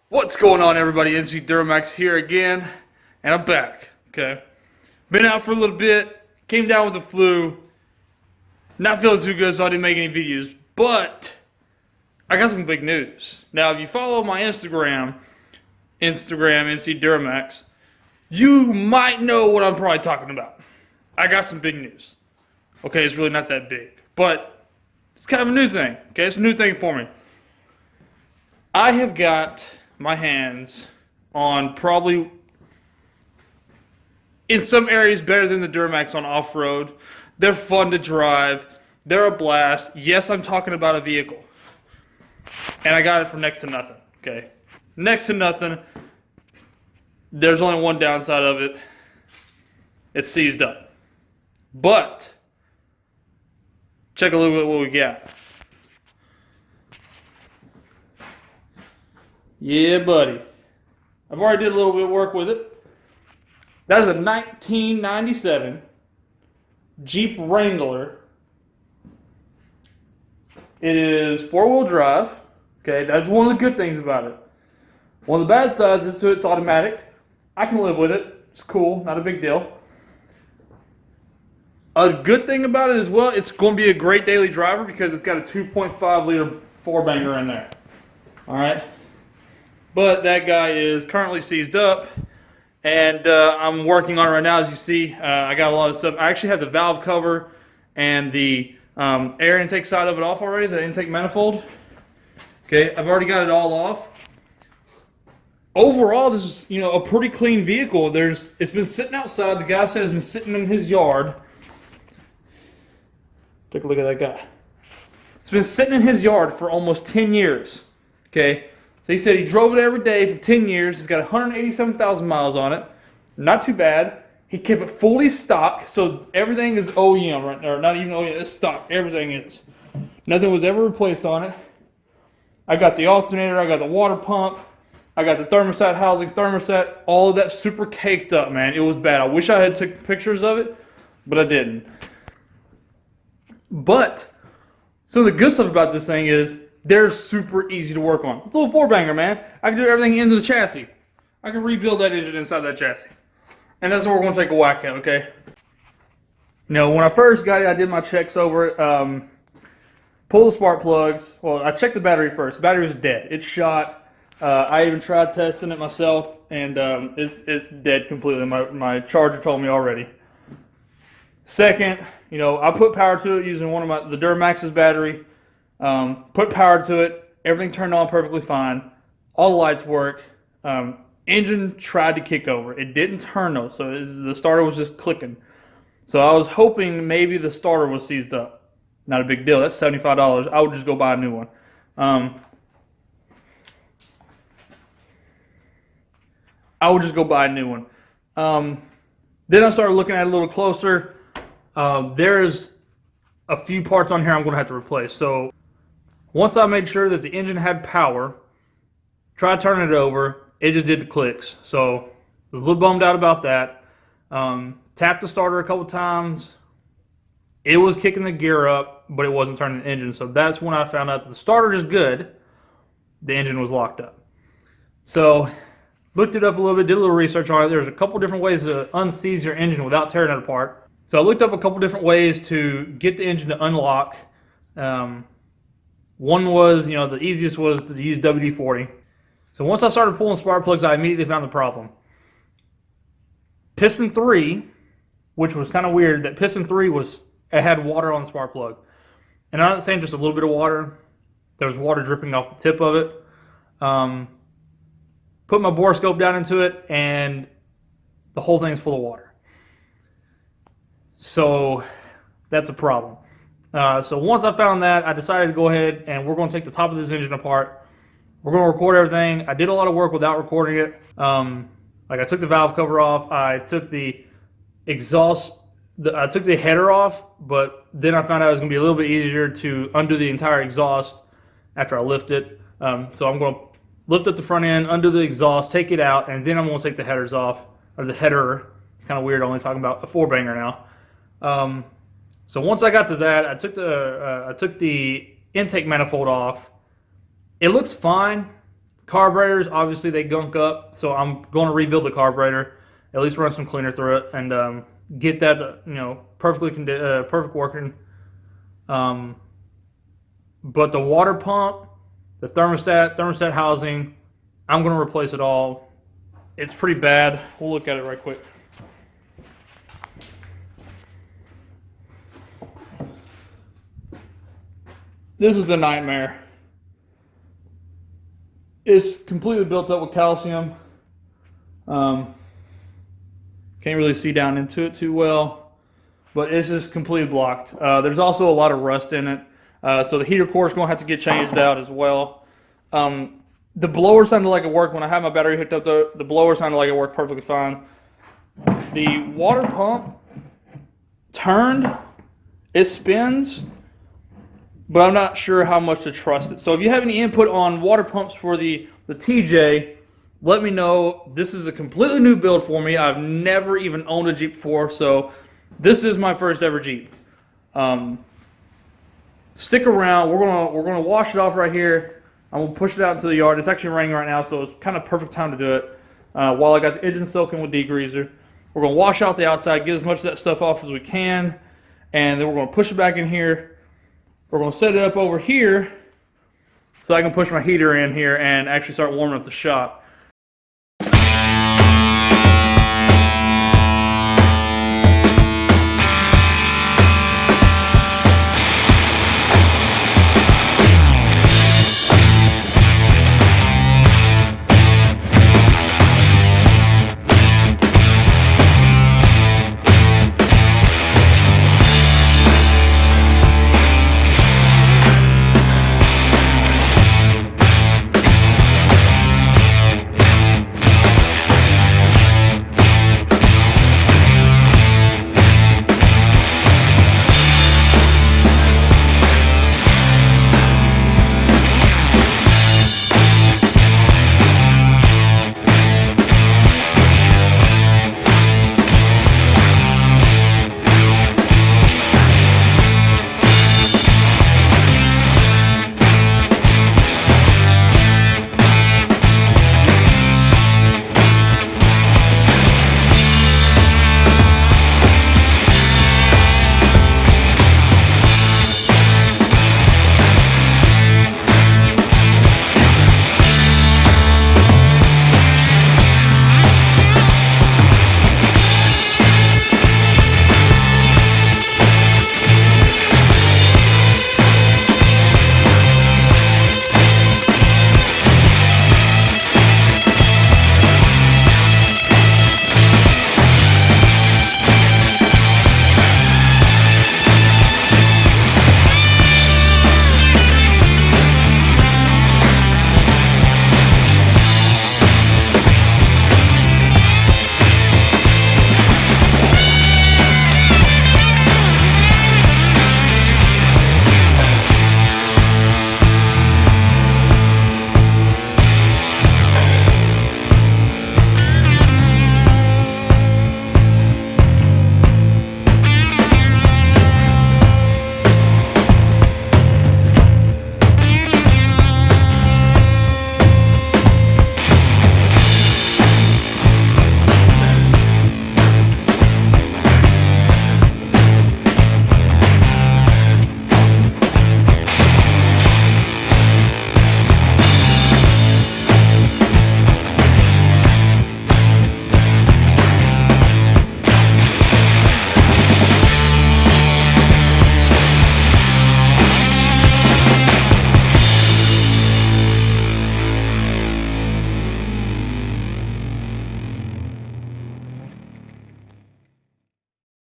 What's going on, everybody? NC Duramax here again, and I'm back. Okay, been out for a little bit, came down with the flu, not feeling too good, so I didn't make any videos. But I got some big news. Now, if you follow my Instagram NC Duramax, you might know what I'm probably talking about. I got some big news. Okay, it's really not that big, but it's kind of a new thing. Okay, it's a new thing for me. I have got my hands on probably, in some areas, better than the Duramax on off-road. They're fun to drive. They're a blast. Yes, I'm talking about a vehicle. And I got it for next to nothing, okay? Next to nothing. There's only one downside of it. It's seized up. But check a little bit what we got. Yeah, buddy. I've already did a little bit of work with it. That is a 1997 Jeep Wrangler. It is four-wheel drive. Okay, that's one of the good things about it. One of the bad sides is it's automatic. I can live with it. It's cool, not a big deal. A good thing about it as well, it's going to be a great daily driver because it's got a 2.5 liter four-banger in there. All right. But that guy is currently seized up, and I'm working on it right now. As you see, I got a lot of stuff. I actually have the valve cover and the air intake side of it off already, the intake manifold. Okay, I've already got it all off. Overall, this is a pretty clean vehicle. It's been sitting outside. The guy said it's been sitting in his yard. Take a look at that guy. It's been sitting in his yard for almost 10 years. Okay. So he said he drove it every day for 10 years. He's got 187,000 miles on it. Not too bad. He kept it fully stock, so everything is OEM right now. Or not even OEM, it's stock. Everything is. Nothing was ever replaced on it. I got the alternator, I got the water pump, I got the thermostat housing, thermostat, all of that super caked up, man. It was bad. I wish I had took pictures of it, but I didn't. But some of the good stuff about this thing is they're super easy to work on. It's a little four-banger, man. I can do everything into the chassis. I can rebuild that engine inside that chassis. And that's what we're going to take a whack at, okay? When I first got it, I did my checks over it. Pull the spark plugs. Well, I checked the battery first. The battery was dead. It's shot. I even tried testing it myself, and it's dead completely. My charger told me already. Second, I put power to it using one of the Duramax's battery. Put power to it. Everything turned on perfectly fine. All the lights worked. Engine tried to kick over. It didn't turn though, so the starter was just clicking. So I was hoping maybe the starter was seized up. Not a big deal. That's $75. I would just go buy a new one. Then I started looking at it a little closer. There's a few parts on here I'm going to have to replace. So once I made sure that the engine had power, tried turning it over, it just did the clicks. So I was a little bummed out about that. Tapped the starter a couple times. It was kicking the gear up, but it wasn't turning the engine. So that's when I found out that the starter is good. The engine was locked up. So looked it up a little bit, did a little research on it. There's a couple different ways to unseize your engine without tearing it apart. So I looked up a couple different ways to get the engine to unlock. One was, the easiest was to use WD-40. So once I started pulling spark plugs, I immediately found the problem. Piston 3, which was kind of weird, that piston 3 it had water on the spark plug. And I'm not saying just a little bit of water. There was water dripping off the tip of it. Put my borescope down into it, and the whole thing's full of water. So that's a problem. So once I found that, I decided to go ahead and we're going to take the top of this engine apart. We're going to record everything. I did a lot of work without recording it. I took the valve cover off. I took the exhaust. I took the header off, but then I found out it was going to be a little bit easier to undo the entire exhaust after I lift it. So I'm going to lift up the front end, undo the exhaust, take it out, and then I'm going to take the headers off, or the header. It's kind of weird only talking about a four-banger now. So once I got to that, I took the intake manifold off. It looks fine. Carburetors, obviously they gunk up, so I'm going to rebuild the carburetor, at least run some cleaner through it, and get that perfect working. But the water pump, the thermostat housing, I'm going to replace it all. It's pretty bad. We'll look at it right quick. This is a nightmare. It's completely built up with calcium. Can't really see down into it too well, but it's just completely blocked. There's also a lot of rust in it, so the heater core is going to have to get changed out as well. The blower sounded like it worked. When I had my battery hooked up, the blower sounded like it worked perfectly fine. The water pump turned, it spins, but I'm not sure how much to trust it. So if you have any input on water pumps for the TJ, let me know. This is a completely new build for me. I've never even owned a Jeep before, so this is my first ever Jeep. Stick around. We're gonna wash it off right here. I'm gonna push it out into the yard. It's actually raining right now, so it's kind of perfect time to do it. While I got the engine soaking with degreaser, we're gonna wash out the outside, get as much of that stuff off as we can, and then we're gonna push it back in here. We're going to set it up over here so I can push my heater in here and actually start warming up the shop.